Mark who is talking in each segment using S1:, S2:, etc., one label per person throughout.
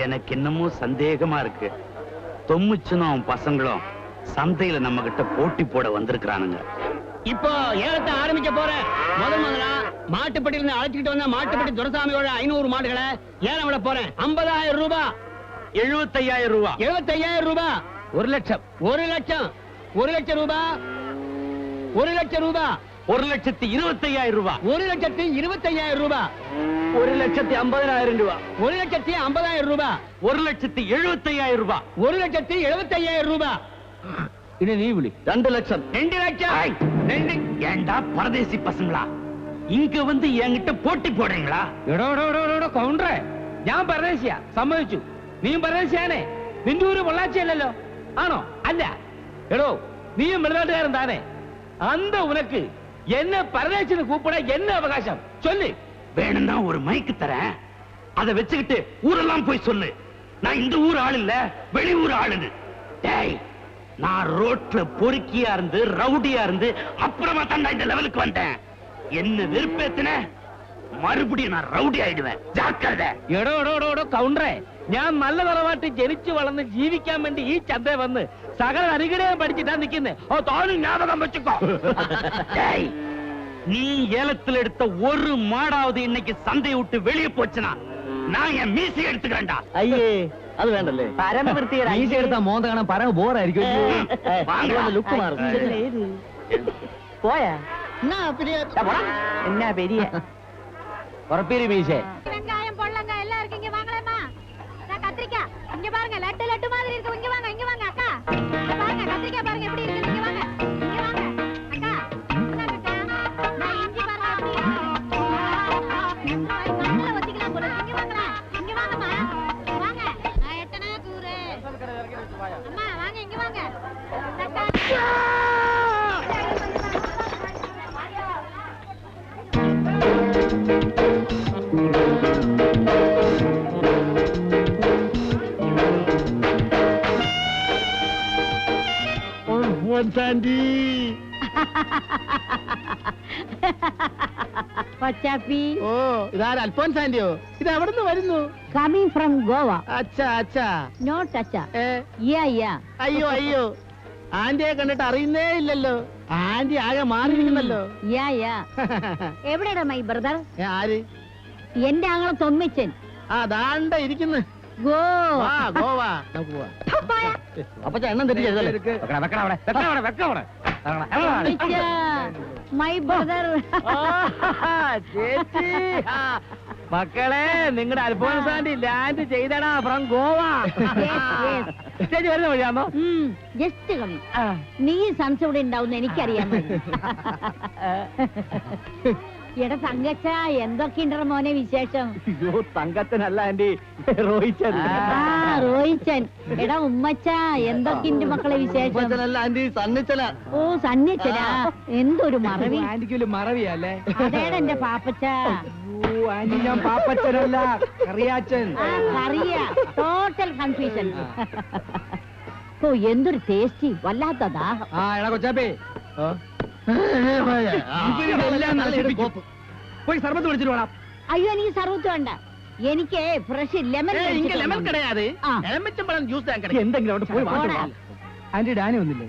S1: எனக்கு இன்னமும் சந்தேகமா இருக்கு. தொம்முச்சுனும் அவன் பசங்களும் சந்தையில நம்ம கிட்ட போட்டி போட வந்திருக்கிறானுங்க.
S2: இப்போ ஏலத்தை ஆரம்பிக்க போற முதலா மாட்டுப்பட்டியில அழைச்சிட்டு வந்த மாட்டுப்பட்டி துரசாமியோட 500 மாடுகளை ஏலம் விட போறேன். 50,000 ரூபாய்.
S1: 75,000 ரூபாய்.
S2: 75,000 ரூபாய்.
S1: 1 லட்சம்.
S2: 1 லட்சம். 1 லட்சம் ரூபாய். 1 லட்சம் ரூபாய்.
S1: 1,25,000 ரூபாய்.
S2: 1,25,000 ரூபாய்.
S1: 1,50,000 ரூபாய்.
S2: 1,50,000 ரூபாய்.
S1: 1,75,000 ரூபாய்.
S2: 1,75,000 ரூபாய்.
S1: இனி நீ விழி. 2 லட்சம்.
S2: 2 லட்சம்.
S1: ஏண்டா பரதேசி பசங்களா, இங்க வந்து என்கிட்ட போட்டி போடுறீங்களா?
S2: കൗണ്ടറേ, ഞാൻ പരദേശിയാ, സമ്മതിച്ചു. നീയും പരദേശിയാണേ. നിന്റെ ഊര് പൊള്ളാച്ചിയല്ലോ, ആണോ? അല്ല. എടോ, നീയും വെളിനാട്ടുകാരൻ താനേ. അന്ത ഉനക്ക് എന്നെ പരദേശിന് കൂപ്പിട என்ன அவகாசம் சொல்லு.
S1: வேணும்னா ஒரு மைக்கு தரேன், அதை வச்சுக்கிட்டு ஊரெல்லாம் போய் சொல்லு, நான் இந்த ஊர் ஆள் இல்ல, வெளியூர் ஆளுது. டேய், நான் ரோட்ல பொறுக்கியா இருந்து ரவுடியா இருந்து அப்புறமா தான் இந்த லெவலுக்கு வந்தேன். என்ன வெறுப்பேத்தின மறுபடியும் நான் ரவுடி ആയിடுவேன். ജാഗ്രത.
S2: എടോ കൗണ്ടറേ, ഞാൻ നല്ല തറവാട്ടിൽ ജനിച്ചു വളർന്ന് ജീവിക്കാൻ വേണ്ടി ഈ ചന്ത വന്ന് സകല അനുഗ്രഹം പഠിച്ചിട്ടാ നിൽക്കുന്നത്. ഓ, തോന്നും ஞாபகம் வச்சுக்கோ.
S1: டேய், நீ ஏலத்தில் எடுத்த ஒரு மாடாவது இன்னைக்கு சந்தையை விட்டு வெளியே போச்சுனா நான் என் மீசை எடுத்துக்கிறேன்டா.
S3: അയ്യേ, അത് വേണ്ടല്ലേ. പരമവൃത്തിയെ എടുത്താ മോന്ത കാണാൻ പരമ ബോറായിരിക്കും. ലുക്ക് മാറും. പോയാ എന്നാ പെരിയ ഉറപ്പേരി മീശേ.
S4: வெங்காயம் பொள்ளங்காய் எல்லாம் இருக்கு, இங்க வாங்களேம்மா. கத்திரிக்காய் இங்க பாருங்க, லட்டு மாதிரி இருக்கு. இங்க வாங்க அக்கா. பாருங்க கத்திரிக்காய் பாருங்க எப்படி இருக்கு. இங்க வாங்க அக்கா. அக்கா, நான் இஞ்சி பாருங்க எப்படி இருக்கு. நல்லா ஒத்திக்கலாம் போல. இங்க வாங்கம்மா. வாங்க. நான் எத்தனை கூறு. அம்மா வாங்க, இங்க வாங்க.
S5: പച്ചാപ്പി.
S2: ഓ, ഇതാര് അൽഫോൻസാന്റിയോ? ഇത് എവിടുന്ന് വരുന്നു?
S5: Coming from Goa.
S2: അച്ഛാ.
S5: നോട്ട് അച്ഛാ.
S2: അയ്യോ ആന്റിയെ കണ്ടിട്ട് അറിയുന്നേ ഇല്ലല്ലോ. ആന്റി ആകെ മാറിയിരിക്കുന്നല്ലോ.
S5: എവിടെയാ മൈ ബ്രദർ?
S2: ആര്?
S5: എന്റെ ആങ്ങളെ തൊമ്മിച്ചൻ.
S2: ദാണ്ട ഇരിക്കുന്നു. ഗോവ.
S3: അപ്പച്ച എണ്ണം തെറ്റിച്ചല്ലേ.
S5: My brother.
S2: ചേച്ചി, മക്കളെ, നിങ്ങളുടെ അൽഫോൻസാന്റി ലാൻഡ് ചെയ്തടാ ഫ്രം ഗോവ. ചേച്ചി വരുന്ന വഴിയാണോ?
S5: ജസ്റ്റ് കമ്മി. നീ സൺസ് ഇവിടെ ഉണ്ടാവുന്ന എനിക്കറിയാൻ. എടാ തങ്കച്ച, എന്തൊക്കെയുണ്ടോ മോനെ വിശേഷം?
S3: അയ്യോ, തങ്കച്ചനല്ല ആന്റി, റോയിച്ചൻ.
S5: റോയിച്ചൻ. എടാ ഉമ്മച്ച, എന്തൊക്കെയുണ്ട് മക്കളെ വിശേഷം?
S3: ആന്റി, സന്നിച്ചനാ.
S5: ഓ, സന്നിച്ചനാ. എന്തൊരു മറവി.
S2: ആന്റിക്കൊരു മറവിയല്ലേ?
S5: അതേടാ എന്റെ പാപ്പച്ച.
S2: ആന്റി, ഞാൻ പാപ്പച്ചനല്ല, കറിയാച്ചൻ.
S5: കറിയ. Total confusion. ഓ, എന്തൊരു ടേസ്റ്റി, വല്ലാത്ത ദാഹം.
S2: എടാ കൊച്ചാപ്പേ, പോയി സർബത്ത് വിളിച്ചിട്ട് വേണം.
S5: അയ്യോ, എനിക്ക് സർവത്ത് വേണ്ട. എനിക്ക് ഫ്രഷ് ലെമൺ.
S2: ലെമൺ കിടയാതെ ജ്യൂസ് എന്തെങ്കിലും അവിടെ പോയി വാങ്ങിച്ചോ. ആന്റി, ഡാനി വന്നില്ലേ?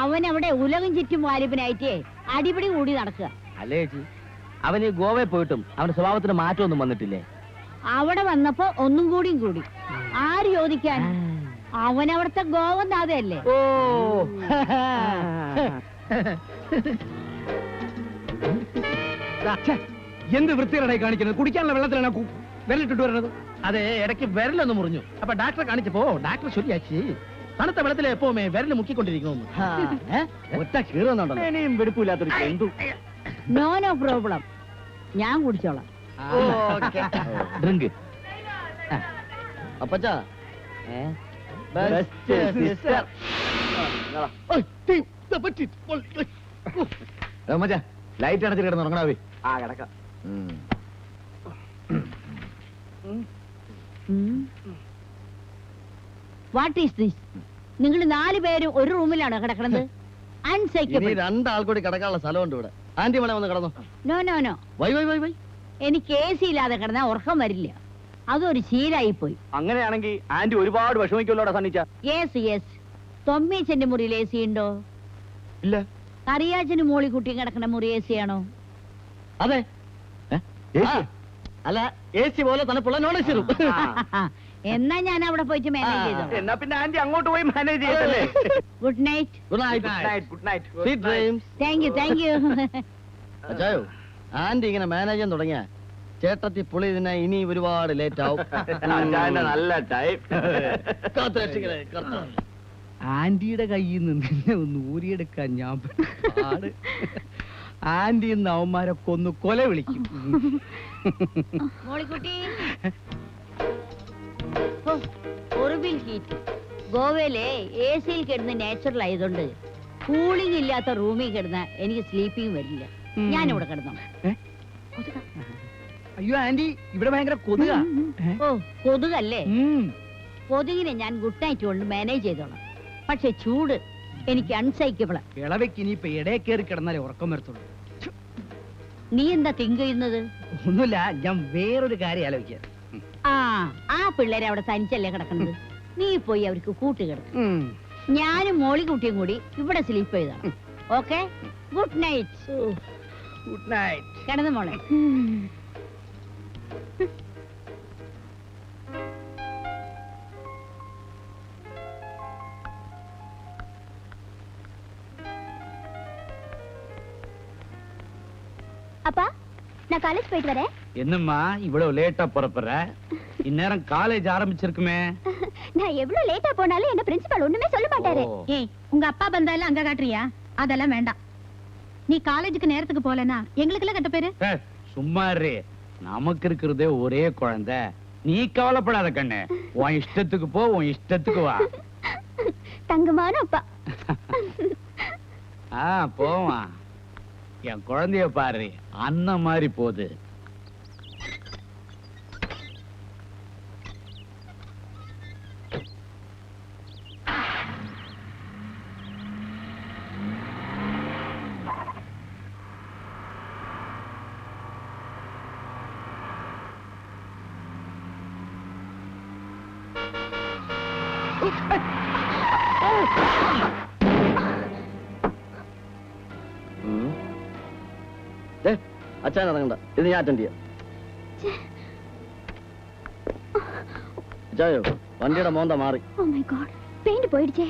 S5: അവനവിടെ ഉലകം ചുറ്റും വാലിപ്പനായിട്ട് അടിപിടി കൂടി നടക്കുക.
S3: അല്ലേ ചേച്ചി, അവന് ഗോവയിൽ പോയിട്ടും അവന്റെ സ്വഭാവത്തിന് മാറ്റമൊന്നും വന്നിട്ടില്ലേ?
S5: അവിടെ വന്നപ്പോ ഒന്നും കൂടി. ആര് ചോദിക്കാൻ? അവനവിടുത്തെ ഗോവനാഥയല്ലേ.
S3: ഓ,
S2: എന്ത് വൃത്തികേടായി കാണിക്കുന്നത്. കുടിക്കാനുള്ള വെള്ളത്തിലാണ് വിരലിട്ടിട്ട് വരുന്നത്. അതെ, ഇടയ്ക്ക് വിരലൊന്ന് മുറിഞ്ഞു. അപ്പൊ ഡാക്ടറെ കാണിച്ചപ്പോ ഡാക്ടർ ശരിയാക്കി. തണുത്ത വെള്ളത്തിൽ എപ്പോമേ വിരല് മുക്കിക്കൊണ്ടിരിക്കുന്നു.
S3: ഒറ്റ കീറുന്നുണ്ടല്ലോ. ഇനിയും വെടുപ്പില്ലാത്തൊരു എന്തു.
S5: നോ പ്രോബ്ലം, ഞാൻ കുടിച്ചോളാം.
S3: ഡ്രിങ്ക്. അപ്പച്ചാ, ലൈറ്റ് അടച്ചിട്ട് കിടന്ന് ഉറങ്ങണാവേ. കിടക്കാം.
S5: What is this? നിങ്ങൾ 4 പേരും ഒരു റൂമിലാണോ കിടക്കണത്? അൺസൈക്കബിൾ.
S3: 2 ആൾ കൂടി കിടക്കാനുള്ള സ്ഥലമുണ്ട് ഇവിടെ. ആന്റി മണി വന്ന് കിടന്നു.
S5: നോ.
S3: വൈ.
S5: എനിക്ക് AC ഇല്ലാതെ കിടന്നാ ഉറക്കം വരില്ല. അതൊരു ശീലായി പോയി.
S3: അങ്ങനെയാണെങ്കിൽ ആന്റി ഒരുപാട് വിഷമിക്കുമല്ലോടാ സണ്ണിച്ച.
S5: Yes yes. തൊമ്മീച്ചന്റെ മുറിയിൽ എ സി ഉണ്ടോ?
S3: ഇല്ല.
S5: കറിയാച്ചന് മോളി കുട്ടി കിടക്കുന്ന മുറി എ സി ആണോ?
S3: അതെ. അല്ല AC പോലെ തണുപ്പുള്ള നോൺ AC റൂം.
S5: എന്നാ ഞാൻ അവിടെ പോയിട്ട് മാനേജ് ചെയ്തോ.
S3: എന്നാ പിന്നെ ആന്റി അങ്ങോട്ട് പോയി മാനേജ് ചെയ്തല്ലേ.
S5: Good night.
S3: Good night. Good night. Sweet dreams.
S5: Thank you.
S3: അച്ചായോ ആന്റി ഇങ്ങനെ മാനേജ് ചെയ്യാൻ തുടങ്ങിയ ചേട്ടത്തി പുളി ഇതിനെ ഇനി ഒരുപാട് ലേറ്റ് ആവും. നല്ല ടൈം.
S2: ആന്റിയുടെ കയ്യിൽ നിന്ന് നിന്നെ ഒന്ന് ഊരിയെടുക്കാൻ ഞാൻ പാട്. ആന്റി ഇന്ന് അവന്മാരൊക്കെ ഒന്ന് കൊല വിളിക്കും.
S5: മോളിക്കുട്ടി. ഒറിബിൽ ഹീറ്റ്. ഗോവയിലെ എ സിയിൽ കിടന്ന് നാച്ചുറൽ ആയതുകൊണ്ട് കൂളിംഗ് ഇല്ലാത്ത റൂമിൽ കിടന്ന എനിക്ക് സ്ലീപ്പിംഗ് വരില്ല. ഞാനിവിടെ കിടന്നോ.
S2: അയ്യോ ആന്റി ഇവിടെ ഭയങ്കര കൊതുക.
S5: ഓ കൊതുകല്ലേ. കൊതുകിനെ ഞാൻ ഗുഡ് നൈറ്റ് കൊണ്ട് മാനേജ് ചെയ്തോളാം. പക്ഷെ ചൂട് എനിക്ക് അൺസൈക്കബിളാ.
S2: ഇളവയ്ക്ക് ഇനിയിപ്പൊ ഇടയെ കയറി കിടന്നാലേ ഉറക്കം വരത്തുള്ളൂ.
S5: നീ എന്താ തിങ്ക് ചെയ്യുന്നത്?
S2: ഒന്നുമില്ല, ഞാൻ വേറൊരു കാര്യം ആലോചിക്കാം.
S5: ആ പിള്ളേരെ അവിടെ തനിച്ചല്ലേ കിടക്കുന്നത്. നീ പോയി അവർക്ക് കൂട്ടുകിടക്കും. ഞാനും മോളിക്കുട്ടിയും കൂടി ഇവിടെ സ്ലീപ്പ് ചെയ്താണ്. Okay, good night.
S2: Good night.
S5: കിടന്നു മോളെ.
S4: அப்பா நான் காலேஜ் போயிட்டு வரேன்.
S1: என்னம்மா இவ்வளவு லேட்டா புறப்படுற? இந்நேரம் காலேஜ் ஆரம்பிச்சிருக்குமே.
S4: நான் எவ்வளவு லேட்டா போனாலும் என்ன பிரின்சிபல் ஒண்ணுமே சொல்ல மாட்டாரு. ஏய் உங்க அப்பா பந்தால அங்க காட்டுறியா? அதெல்லாம் வேண்டாம். நீ காலேஜுக்கு நேரத்துக்கு போலனா எங்களுக்கு எல்லாம் கெட்ட பேரு.
S1: சும்மா இரு, நமக்கு இருக்கிறதே ஒரே குழந்தை. நீ கவலைப்படாத கண்ணு. உன் இஷ்டத்துக்கு போ, உன் இஷ்டத்துக்கு வா.
S4: தங்கமான அப்பா.
S1: போவா. என் குழந்தைய பாரு, அண்ணன் மாதிரி போகுது.
S3: അച്ഛൻ ഇറങ്ങണ്ട, ഇത് ഞാൻ അറ്റൻഡ് ചെയ്യാം. അച്ചായോ വണ്ടിയുടെ മോന്ത മാറി.
S4: Oh my god, പെയിന്റ് പോയിடுச்சே.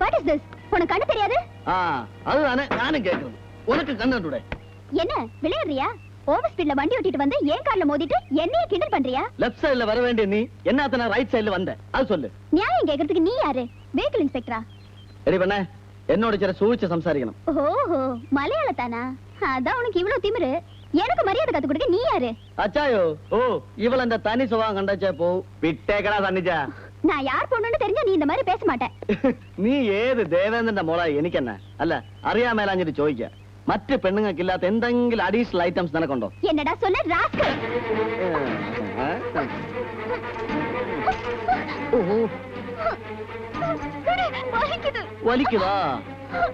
S4: What is this? உனக்கு கண்ணு தெரியாது?
S3: அதுதானே நானும் கேக்குறது. உனக்கு கண்ணுடே
S4: என்ன விளையாடுறியா? ஓவர் ஸ்பீட்ல வண்டி ஓட்டிட்டு வந்து ஏன் கால்ல மோதிட்டு என்னைய கிண்டல் பண்றியா?
S3: லெஃப்ட் சைடுல வர வேண்டிய நீ என்னத்தன ரைட் சைடுல வந்த? அது சொல்லு.
S4: நியாயம் கேக்குறதுக்கு நீ யாரு? வெஹிக்கிள் இன்ஸ்பெக்டரா?
S3: எடி பண்ண என்னோட சில சூழ்ச்சி சம்சாரிக்கணும்.
S4: ஓஹோ மலையாளத்தானா? அதான் உனக்கு இவ்வளவு திமிரு. எனக்கு மரியாதை கத்து கொடுக்க நீ யாரு?
S3: அச்சாயோ ஓ இவள அந்த தனி சுவாங்க கண்டச்சே போ விட்டேக்கடா தண்ணிச்சா.
S4: நான் யார் பொண்ணுன்னு தெரிஞ்சா நீ இந்த மாதிரி பேச மாட்டே.
S3: നീ ഏത് ദേവേന്ദ്രന്റെ മോളായി എനിക്കെന്നെ അല്ല അറിയാമേലാഞ്ഞിട്ട് ചോദിക്ക. മറ്റ് പെണ്ണുങ്ങൾക്കില്ലാത്ത എന്തെങ്കിലും അഡീഷണൽ ഐറ്റംസ് നിനക്കുണ്ടോ?
S4: என்னடா சொல்ல ராஸ்கல்?
S3: വലിക്കുതാ.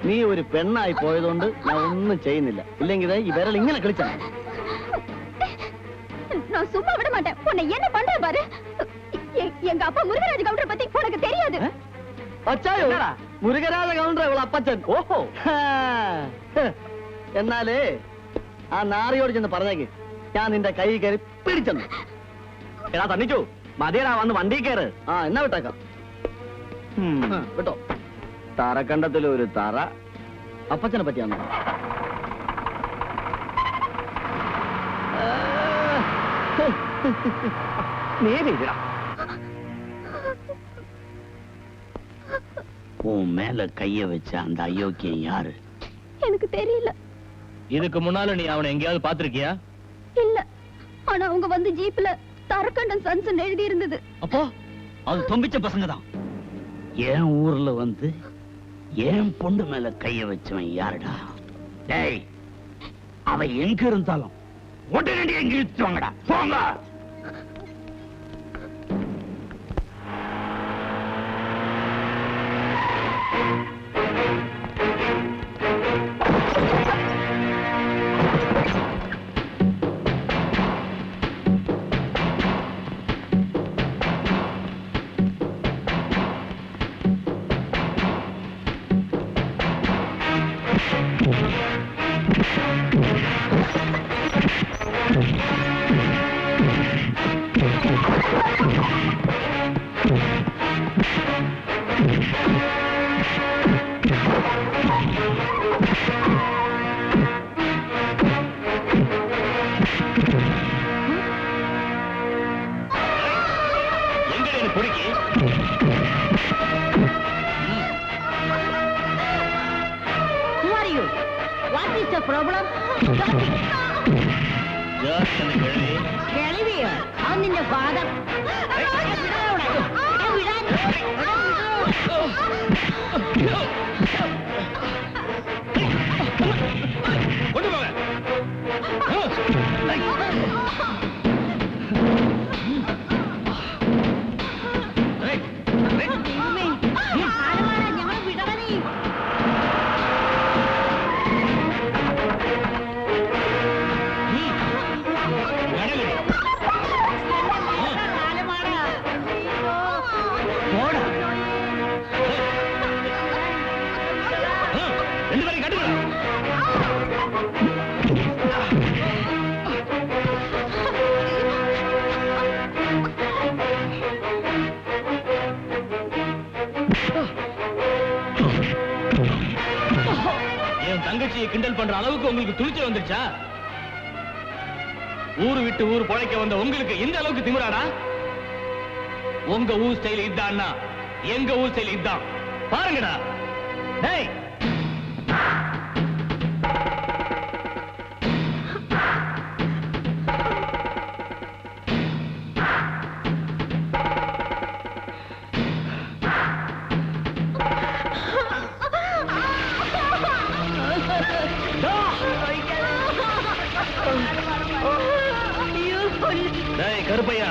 S3: നീ ഒരു പെണ്ണായി പോയതുകൊണ്ട് ഞാൻ ഒന്നും ചെയ്യുന്നില്ല. ഇല്ലെങ്കിൽ ഈ വിരൽ ഇങ്ങനെ കളിച്ചാ
S4: நான் சும்மா விட மாட்டேன். உன்னை என்ன பண்ற பாரு. எங்க அப்பா முருகராஜ கவுண்டர் பத்தி உனக்கு தெரியாது?
S3: അച്ചായോ മുരുകരാജ കൗണ്ടർ ഇവളെ അപ്പച്ചൻ. ഓഹോ എന്നാലേ ആ നാറിയോട് ചെന്ന് പറഞ്ഞേക്ക് ഞാൻ നിന്റെ കൈ കയറി പിടിച്ചെന്നു. എടാ തന്നിച്ചു മതിയടാ, വന്ന് വണ്ടി കയറ്. എന്നാ വിട്ടേക്കാം. വിട്ടോ. തറക്കണ്ടത്തിലൊരു തറ അപ്പച്ചനെ പറ്റിയാണോ? നേരിടാ.
S1: உன் மேல கைய வச்ச அந்த அயோக்கியம் யாரு?
S4: எனக்கு தெரியல.
S3: இதுக்கு முன்னால நீ அவனை எங்கேயாவது பாத்திருக்கியா?
S4: இல்ல, ஆனா அவங்க வந்து ஜீப்ல தரக்கண்டன் சன்ஸ் எழுதி இருந்தது.
S1: அப்போ அது தொம்பிச்ச பசங்க தான். என் ஊர்ல வந்து என் பொண்ணு மேல கைய வச்சவன் யாருடா? டேய், அவ எங்க இருந்தாலும் உடனடி எங்க இழுத்துவாங்கடா. போங்க. பொறுக்கி
S5: Who are you? What is the problem? കേൾവിയോ അവൻ നിന്റെ ഫാദർ
S1: கொண்டுപോங்க
S5: ഞങ്ങൾ വിടണേ
S1: என் தங்கச்சியை கிண்டல் பண்ற அளவுக்கு உங்களுக்கு துணிச்சல் வந்துருச்சா? ஊரு விட்டு ஊர் பொழைக்க வந்த உங்களுக்கு இந்த அளவுக்கு திமிராடா? உங்க ஊர் ஸ்டைல் இதான்னா எங்க ஊர் ஸ்டைல் இதான். பாருங்கடா. டேய் டேய் கருப்பையா,